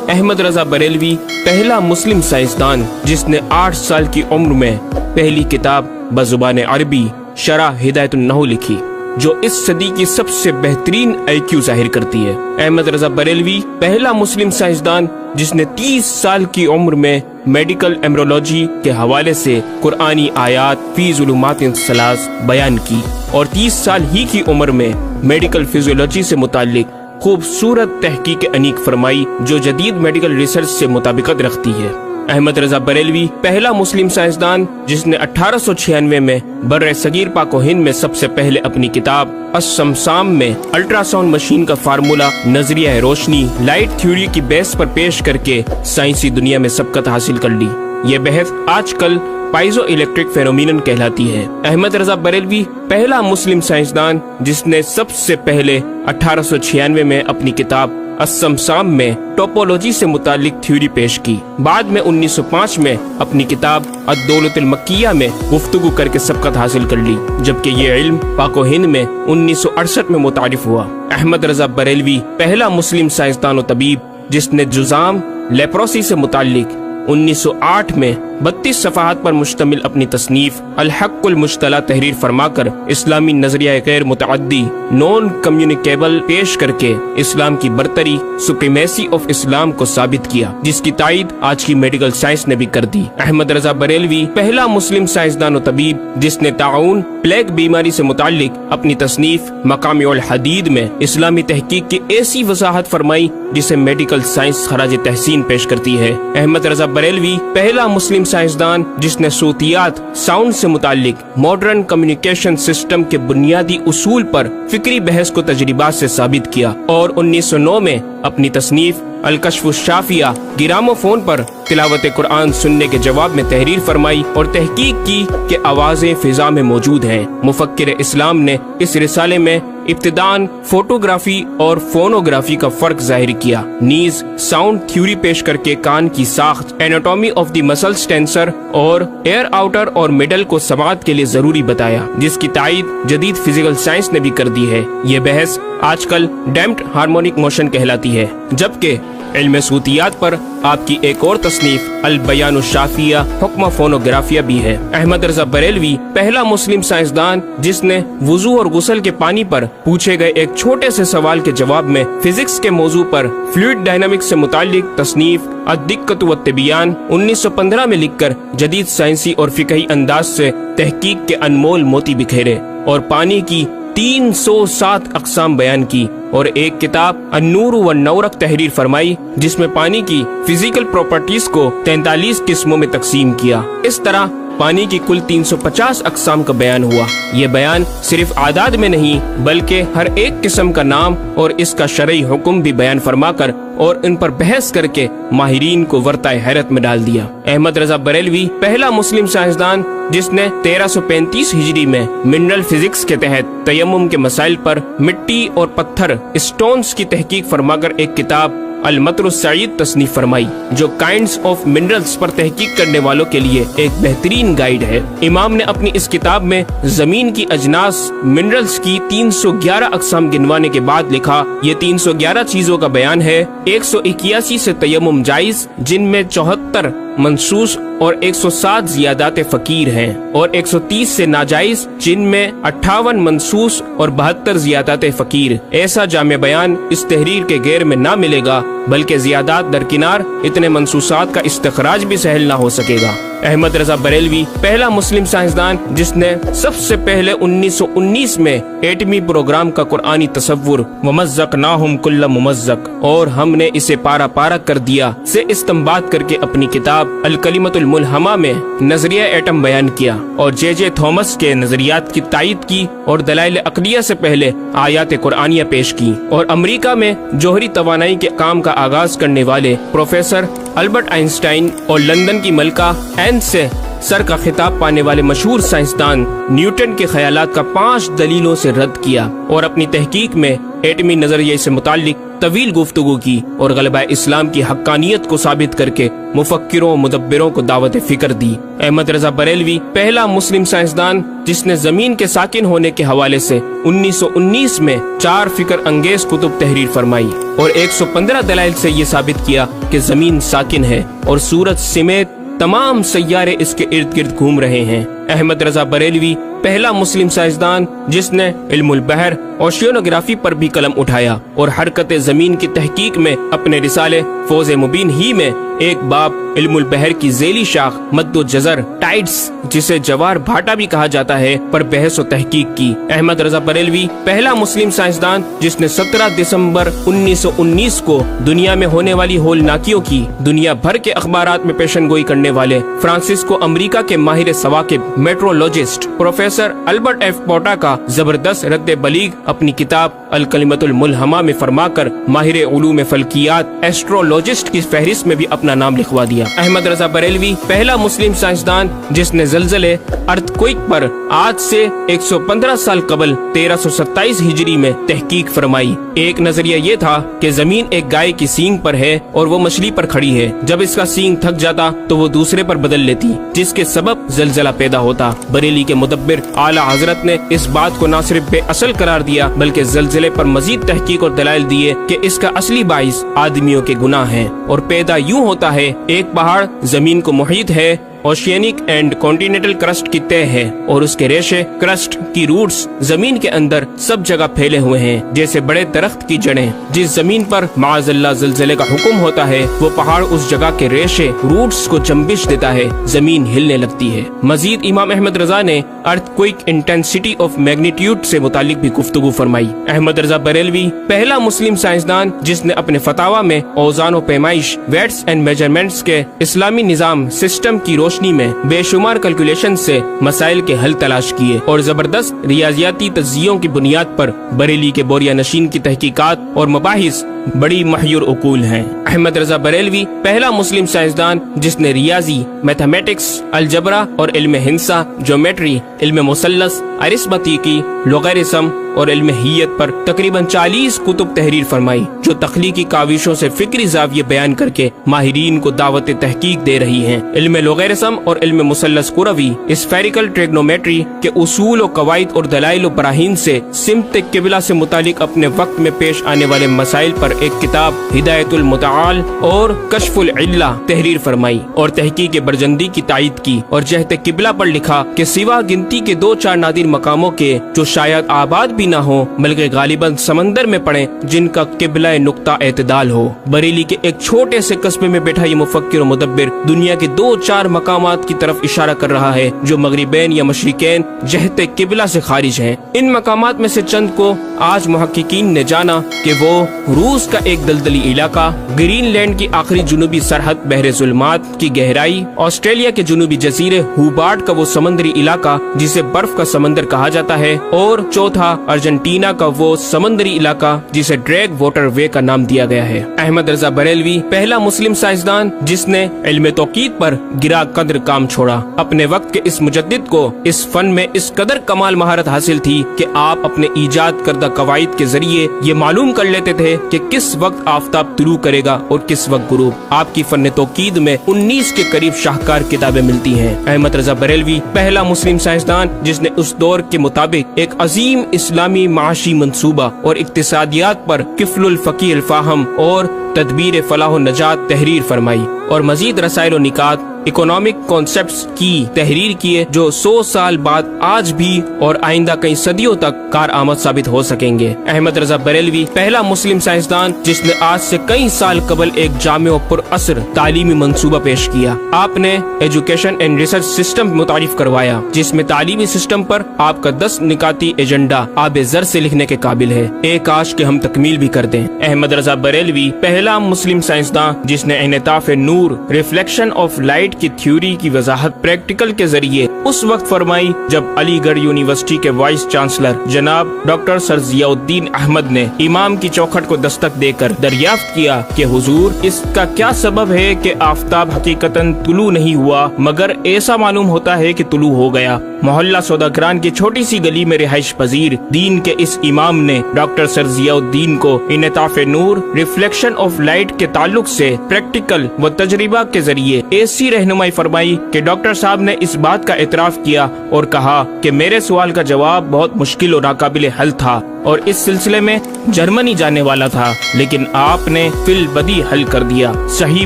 احمد رضا بریلوی پہلا مسلم سائنسدان جس نے 8 سال کی عمر میں پہلی کتاب بزبان عربی شرح ہدایت النحو لکھی، جو اس صدی کی سب سے بہترین IQ ظاہر کرتی ہے۔ احمد رضا بریلوی پہلا مسلم سائنسدان جس نے 30 سال کی عمر میں میڈیکل ایمرولوجی کے حوالے سے قرآنی آیات فی ظلمات ثلاث بیان کی، اور 30 سال ہی کی عمر میں میڈیکل فزیولوجی سے متعلق خوبصورت تحقیق انیق فرمائی جو جدید میڈیکل ریسرچ سے مطابقت رکھتی ہے۔ احمد رضا بریلوی پہلا مسلم سائنسدان جس نے 1896 میں بر صغیر پاک و ہند میں سب سے پہلے اپنی کتاب السمسام میں الٹرا ساؤنڈ مشین کا فارمولا نظریہ روشنی لائٹ تھیوری کی بیس پر پیش کر کے سائنسی دنیا میں سبقت حاصل کر لی۔ یہ بحث آج کل پائزو الیکٹرک فینومینن کہلاتی ہے۔ احمد رضا بریلوی پہلا مسلم سائنسدان جس نے سب سے پہلے 1896 میں اپنی کتاب السمسام میں ٹوپولوجی سے متعلق تھیوری پیش کی۔ بعد میں 1905 میں اپنی کتاب الدولۃ المکیہ میں گفتگو کر کے سبقت حاصل کر لی، جبکہ یہ علم پاک و ہند میں 1968 میں متعارف ہوا۔ احمد رضا بریلوی پہلا مسلم سائنسدان و طبیب جس نے جذام لیپروسی سے متعلق 1908 میں 32 صفحات پر مشتمل اپنی تصنیف الحق المجتلی تحریر فرما کر اسلامی نظریہ غیر متعدی نون کمیونیکیبل پیش کر کے اسلام کی برتری سپریمیسی آف اسلام کو ثابت کیا، جس کی تائید آج کی میڈیکل سائنس نے بھی کر دی۔ احمد رضا بریلوی پہلا مسلم سائنسدان و طبیب جس نے طاعون پلیگ بیماری سے متعلق اپنی تصنیف مقامع الحدید میں اسلامی تحقیق کی ایسی وضاحت فرمائی جسے میڈیکل سائنس خراج تحسین پیش کرتی ہے۔ احمد رضا بریلوی پہلا مسلم سائنسدان جس نے صوتیات ساؤنڈ سے متعلق ماڈرن کمیونیکیشن سسٹم کے بنیادی اصول پر فکری بحث کو تجربات سے ثابت کیا، اور 1909 میں اپنی تصنیف الکشف الشافیہ گرامو فون پر تلاوت قرآن سننے کے جواب میں تحریر فرمائی اور تحقیق کی کہ آوازیں فضا میں موجود ہیں۔ مفکر اسلام نے اس رسالے میں ابتداً فوٹوگرافی اور فونوگرافی کا فرق ظاہر کیا، نیز ساؤنڈ تھیوری پیش کر کے کان کی ساخت anatomy of the muscles tensor اور ایئر آؤٹر اور مڈل کو سماعت کے لیے ضروری بتایا، جس کی تائید جدید فزیکل سائنس نے بھی کر دی ہے۔ یہ بحث آج کل ڈیمپڈ ہارمونک موشن کہلاتی ہے، جبکہ علم صوتیات پر آپ کی ایک اور تصنیف البیان الشافیہ حکم فونوگرافیہ بھی ہے۔ احمد رضا بریلوی پہلا مسلم سائنسدان جس نے وضو اور غسل کے پانی پر پوچھے گئے ایک چھوٹے سے سوال کے جواب میں فزکس کے موضوع پر فلوئڈ ڈائنامکس سے متعلق تصنیف الدقۃ والتبیان 1915 میں لکھ کر جدید سائنسی اور فقہی انداز سے تحقیق کے انمول موتی بکھیرے، اور پانی کی 307 اقسام بیان کی، اور ایک کتاب النور والنورق تحریر فرمائی جس میں پانی کی فزیکل پراپرٹیز کو 43 قسموں میں تقسیم کیا۔ اس طرح پانی کی کل 350 اقسام کا بیان ہوا۔ یہ بیان صرف اعداد میں نہیں بلکہ ہر ایک قسم کا نام اور اس کا شرعی حکم بھی بیان فرما کر اور ان پر بحث کر کے ماہرین کو ورطۂ حیرت میں ڈال دیا۔ احمد رضا بریلوی پہلا مسلم سائنسدان جس نے 1335 ہجری میں منرل فزکس کے تحت تیمم کے مسائل پر مٹی اور پتھر اسٹونز کی تحقیق فرما کر ایک کتاب المطر السعید تصنیف فرمائی، جو کائنڈز آف منرلز پر تحقیق کرنے والوں کے لیے ایک بہترین گائیڈ ہے۔ امام نے اپنی اس کتاب میں زمین کی اجناس منرلز کی 311 اقسام گنوانے کے بعد لکھا، یہ 311 چیزوں کا بیان ہے۔ 181 سے تیمم جائز، جن میں 74 منصوص اور 107 زیادات فقیر ہیں، اور 130 سے ناجائز، جن میں 58 منصوص اور 72 زیادات فقیر۔ ایسا جامع بیان اس تحریر کے غیر میں نہ ملے گا، بلکہ زیادات درکنار اتنے منصوصات کا استخراج بھی سہل نہ ہو سکے گا۔ احمد رضا بریلوی پہلا مسلم سائنسدان جس نے سب سے پہلے 1919 میں ایٹمی پروگرام کا قرآنی تصور ومزقناہم کل ممزق اور ہم نے اسے پارا پارا کر دیا سے استنباط کر کے اپنی کتاب الکلمۃ الملہمہ میں نظریہ ایٹم بیان کیا، اور جے جے تھامس کے نظریات کی تائید کی اور دلائل عقلیہ سے پہلے آیات قرآنیہ پیش کی، اور امریکہ میں جوہری توانائی کے کام کا آغاز کرنے والے پروفیسر البرٹ آئنسٹائن اور لندن کی ملکہ این سے سر کا خطاب پانے والے مشہور سائنسدان نیوٹن کے خیالات کا 5 دلیلوں سے رد کیا، اور اپنی تحقیق میں ایٹمی نظریے سے متعلق طویل گفتگو کی اور غلبہ اسلام کی حقانیت کو ثابت کر کے مفکروں و مدبروں کو دعوت فکر دی۔ احمد رضا بریلوی پہلا مسلم سائنسدان جس نے زمین کے ساکن ہونے کے حوالے سے 1919 میں 4 فکر انگیز کتب تحریر فرمائی اور 115 دلائل سے یہ ثابت کیا کہ زمین ساکن ہے اور سورج سمیت تمام سیارے اس کے ارد گرد گھوم رہے ہیں۔ احمد رضا بریلوی پہلا مسلم سائنسدان جس نے علم البحر اوشینوگرافی پر بھی قلم اٹھایا اور حرکت زمین کی تحقیق میں اپنے رسالے فوز مبین ہی میں ایک باب علم البحر کی ذیلی شاخ مد و جزر ٹائڈز جسے جوار بھاٹا بھی کہا جاتا ہے پر بحث و تحقیق کی۔ احمد رضا بریلوی پہلا مسلم سائنسدان جس نے 17 دسمبر 1919 کو دنیا میں ہونے والی ہولناکیوں کی دنیا بھر کے اخبارات میں پیشن گوئی کرنے والے فرانسسکو امریکہ کے ماہر ثواقب میٹرولوجسٹ پروفیسر البرٹ ایف پوٹا کا زبردست رد بلیغ اپنی کتاب الکلمۃ الملہمہ میں فرما کر ماہر علوم فلکیات ایسٹرولوجسٹ کی فہرست میں بھی اپنا نام لکھوا دیا۔ احمد رضا بریلوی پہلا مسلم سائنسدان جس نے زلزلے ارتھکوئک پر آج سے 115 سال قبل 1327 ہجری میں تحقیق فرمائی۔ ایک نظریہ یہ تھا کہ زمین ایک گائے کی سینگ پر ہے اور وہ مچھلی پر کھڑی ہے، جب اس کا سینگ تھک جاتا تو وہ دوسرے پر بدل لیتی جس کے سبب زلزلہ پیدا ہوتا۔ بریلی کے مدبر اعلیٰ حضرت نے اس بات کو نہ صرف بے اصل قرار دیا بلکہ زلزلے پر مزید تحقیق اور دلائل دیے کہ اس کا اصلی باعث آدمیوں کے گناہ ہیں اور پیدا یوں ہوتا ہے، ایک پہاڑ زمین کو محیط ہے، اوشینک اینڈ کانٹیننٹل کرسٹ کی تہ ہے اور اس کے ریشے کرسٹ کی روٹس زمین کے اندر سب جگہ پھیلے ہوئے ہیں جیسے بڑے درخت کی جڑیں۔ جس زمین پر معاذ اللہ زلزلے کا حکم ہوتا ہے وہ پہاڑ اس جگہ کے ریشے روٹس کو جنبش دیتا ہے، زمین ہلنے لگتی ہے۔ مزید امام احمد رضا نے ارتھکوئک انٹینسٹی آف میگنیٹیوڈ سے متعلق بھی گفتگو فرمائی۔ احمد رضا بریلوی پہلا مسلم سائنسدان جس نے اپنے فتاوی میں اوزان و پیمائش ویٹس اینڈ میجرمنٹس کے اسلامی نظام سسٹم کی روشنی میں بے شمار کیلکولیشن سے مسائل کے حل تلاش کیے اور زبردست ریاضیاتی تجزیوں کی بنیاد پر بریلی کے بوریا نشین کی تحقیقات اور مباحث بڑی محیر عقول ہیں۔ احمد رضا بریلوی پہلا مسلم سائنسدان جس نے ریاضی، میتھمیٹکس، الجبرا اور علم ہندسہ، جیومیٹری، علم مثلث، ارثمیٹکی، لوغارثم اور علم ہیت پر تقریباً 40 کتب تحریر فرمائی جو تخلیقی کاوشوں سے فکری زاویے بیان کر کے ماہرین کو دعوت تحقیق دے رہی ہیں۔ علم لوغارثم اور علم مثلث کروی، اسفیریکل ٹریگنومیٹری کے اصول و قواعد اور دلائل و براہین سے سمت قبلہ سے متعلق اپنے وقت میں پیش آنے والے مسائل پر ایک کتاب ہدایت المتعال اور کشف العلہ تحریر فرمائی اور تحقیق برجندی کی تائید کی اور جہت قبلہ پر لکھا کہ سوا گنتی کے 2-4 نادر مقاموں کے جو شاید آباد بھی نہ ہو بلکہ غالباً سمندر میں پڑے جن کا قبلہ نقطہ اعتدال ہو۔ بریلی کے ایک چھوٹے سے قصبے میں بیٹھا یہ مفکر و مدبر دنیا کے 2-4 مقامات کی طرف اشارہ کر رہا ہے جو مغربین یا مشرقین جہت قبلہ سے خارج ہیں۔ ان مقامات میں سے چند کو آج محققین نے جانا کہ وہ روس کا ایک دلدلی علاقہ، گرین لینڈ کی آخری جنوبی سرحد بحر ظلمات کی گہرائی، آسٹریلیا کے جنوبی جزیرے ہوبارٹ کا وہ سمندری علاقہ جسے برف کا سمندر کہا جاتا ہے، اور چوتھا ارجنٹینا کا وہ سمندری علاقہ جسے ڈریگ واٹر وے کا نام دیا گیا ہے۔ احمد رضا بریلوی پہلا مسلم سائنسدان جس نے علم توقیت پر گرا قدر کام چھوڑا۔ اپنے وقت کے اس مجدد کو اس فن میں اس قدر کمال مہارت حاصل تھی کہ آپ اپنے ایجاد کردہ قواعد کے ذریعے یہ معلوم کر لیتے تھے کہ کس وقت آفتاب طلوع کرے گا اور کس وقت غروب۔ آپ کی فن توقید میں 19 کے قریب شاہکار کتابیں ملتی ہیں۔ احمد رضا بریلوی پہلا مسلم سائنسدان جس نے اس دور کے مطابق ایک عظیم اسلامی معاشی منصوبہ اور اقتصادیات پر کفل الفقیہ الفاہم اور تدبیر فلاح و نجات تحریر فرمائی اور مزید رسائل و نکات اکنامک کانسیپٹس کی تحریر کیے جو 100 سال بعد آج بھی اور آئندہ کئی صدیوں تک کارآمد ثابت ہو سکیں گے۔ احمد رضا بریلوی پہلا مسلم سائنسدان جس نے آج سے کئی سال قبل ایک جامع و پر اثر تعلیمی منصوبہ پیش کیا۔ آپ نے ایجوکیشن اینڈ ریسرچ سسٹم متعارف کروایا جس میں تعلیمی سسٹم پر آپ کا 10 نکاتی ایجنڈا آب زر سے لکھنے کے قابل ہے، ایک کاش کہ ہم تکمیل بھی کر دیں۔ احمد رضا بریلوی پہلا مسلم سائنسدان جس نے انعطاف نور، ریفلیکشن آف لائٹ لائٹ کی تھیوری کی وضاحت پریکٹیکل کے ذریعے اس وقت فرمائی جب علی گڑھ یونیورسٹی کے وائس چانسلر جناب ڈاکٹر سر ضیاء الدین احمد نے امام کی چوکھٹ کو دستک دے کر دریافت کیا کہ حضور اس کا کیا سبب ہے کہ آفتاب حقیقتاً طلوع نہیں ہوا مگر ایسا معلوم ہوتا ہے کہ طلوع ہو گیا۔ محلہ سوداگران کی چھوٹی سی گلی میں رہائش پذیر دین کے اس امام نے ڈاکٹر سر ضیاء الدین کو انعطاف نور ریفلیکشن آف لائٹ کے تعلق سے پریکٹیکل و تجربہ کے ذریعے ایسی رہنمائی فرمائی کہ ڈاکٹر صاحب نے اس بات کا اعتراف کیا اور کہا کہ میرے سوال کا جواب بہت مشکل اور ناقابل حل تھا اور اس سلسلے میں جرمنی جانے والا تھا، لیکن آپ نے فی البدی حل کر دیا۔ صحیح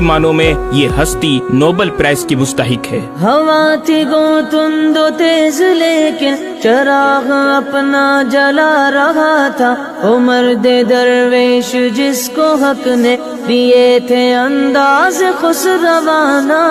معنوں میں یہ ہستی نوبل پرائز کی مستحق ہے۔ ہوا تھی گو تند و تیز لیکن چراغ اپنا جلا رہا تھا، عمر دے درویش جس کو حق نے دیے تھے انداز خسروانہ۔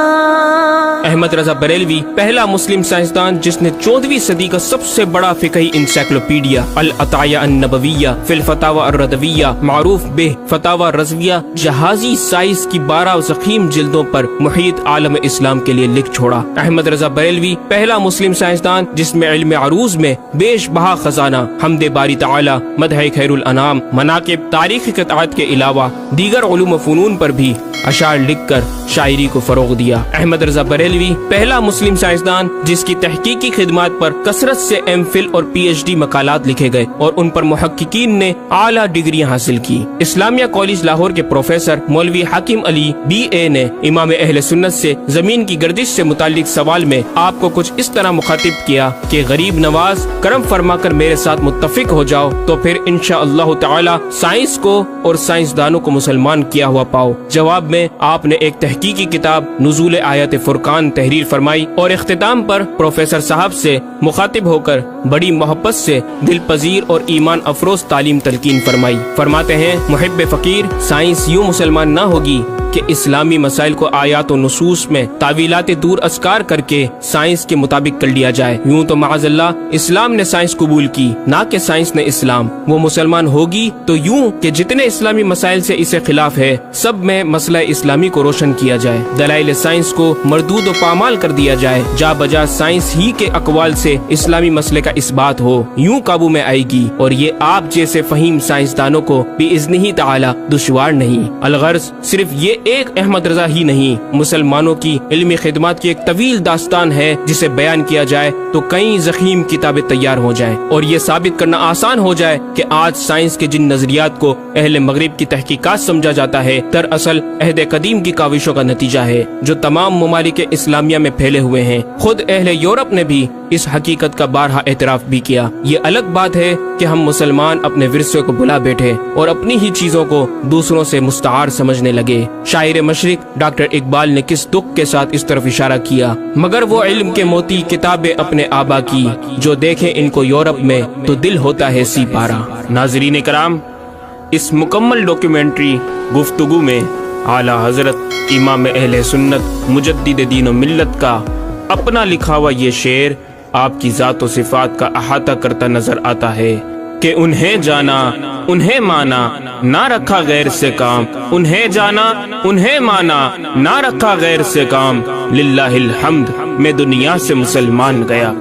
احمد رضا بریلوی پہلا مسلم سائنسدان جس نے 14ویں صدی کا سب سے بڑا فقہی انسائکلوپیڈیا العطایہ النبویہ فی الفتاوی الرضویہ معروف بہ فتاوی رضویہ جہازی سائز کی 12 ضخیم جلدوں پر محیط عالم اسلام کے لیے لکھ چھوڑا۔ احمد رضا بریلوی پہلا مسلم سائنسدان جس میں علم عروض میں بیش بہا خزانہ حمد باری تعالی، مدح خیر الانام، مناقب، تاریخی قطعات کے علاوہ دیگر علوم و فنون پر بھی اشعار لکھ کر شاعری کو فروغ دیا۔ احمد رضا بریلوی پہلا مسلم سائنسدان جس کی تحقیقی خدمات پر کثرت سے ایم فل اور پی ایچ ڈی مقالات لکھے گئے اور ان پر محققین نے اعلیٰ ڈگریاں حاصل کی۔ اسلامیہ کالج لاہور کے پروفیسر مولوی حاکم علی بی اے نے امام اہل سنت سے زمین کی گردش سے متعلق سوال میں آپ کو کچھ اس طرح مخاطب کیا کہ غریب نواز کرم فرما کر میرے ساتھ متفق ہو جاؤ تو پھر انشاءاللہ تعالی سائنس کو اور سائنسدانوں کو مسلمان کیا ہوا پاؤ۔ جواب میں آپ نے ایک تحقیقی کتاب نزول آیات فرقان تحریر فرمائی اور اختتام پر پروفیسر صاحب سے مخاطب ہو کر بڑی محبت سے دل پذیر اور ایمان افروز تعلیم تلقین فرمائی۔ فرماتے ہیں محب فقیر سائنس یوں مسلمان نہ ہوگی کہ اسلامی مسائل کو آیات و نصوص میں تعویلات دور اسکار کر کے سائنس کے مطابق کر لیا جائے۔ یوں تو معاذ اللہ اسلام نے سائنس قبول کی نہ کہ سائنس نے اسلام۔ وہ مسلمان ہوگی تو یوں کہ جتنے اسلامی مسائل سے اسے خلاف ہے سب میں مسئلہ اسلامی کو روشن کیا جائے، دلائل سائنس کو مردود و پامال کر دیا جائے، جا بجا سائنس ہی کے اقوال سے اسلامی مسئلے کا اس بات ہو، یوں قابو میں آئے گی اور یہ آپ جیسے فہیم سائنسدانوں کو بِإِذْنِهِ تعالی دشوار نہیں۔ الغرض صرف یہ ایک احمد رضا ہی نہیں، مسلمانوں کی علمی خدمات کی ایک طویل داستان ہے جسے بیان کیا جائے تو کئی ضخیم کتابیں تیار ہو جائیں اور یہ ثابت کرنا آسان ہو جائے کہ آج سائنس کے جن نظریات کو اہل مغرب کی تحقیقات سمجھا جاتا ہے دراصل عہد قدیم کی کاوشوں کا نتیجہ ہے جو تمام ممالک اسلامیہ میں پھیلے ہوئے ہیں۔ خود اہل یورپ نے بھی اس حقیقت کا بارہا اعتراف بھی کیا۔ یہ الگ بات ہے کہ ہم مسلمان اپنے ورثے کو بھلا بیٹھے اور اپنی ہی چیزوں کو دوسروں سے مستعار سمجھنے لگے۔ شاعر مشرق ڈاکٹر اقبال نے کس دکھ کے ساتھ اس طرف اشارہ کیا، مگر وہ علم کے موتی کتابیں اپنے آبا کی، جو دیکھیں ان کو یورپ میں تو دل ہوتا ہے سی پارا۔ ناظرین کرام، اس مکمل ڈاکیومنٹری گفتگو میں اعلیٰ حضرت امام اہل سنت مجدد دین و ملت کا اپنا لکھا ہوا یہ شعر آپ کی ذات و صفات کا احاطہ کرتا نظر آتا ہے کہ انہیں جانا انہیں مانا نہ رکھا غیر سے کام، انہیں جانا انہیں مانا نہ رکھا غیر سے کام، للہ الحمد میں دنیا سے مسلمان گیا۔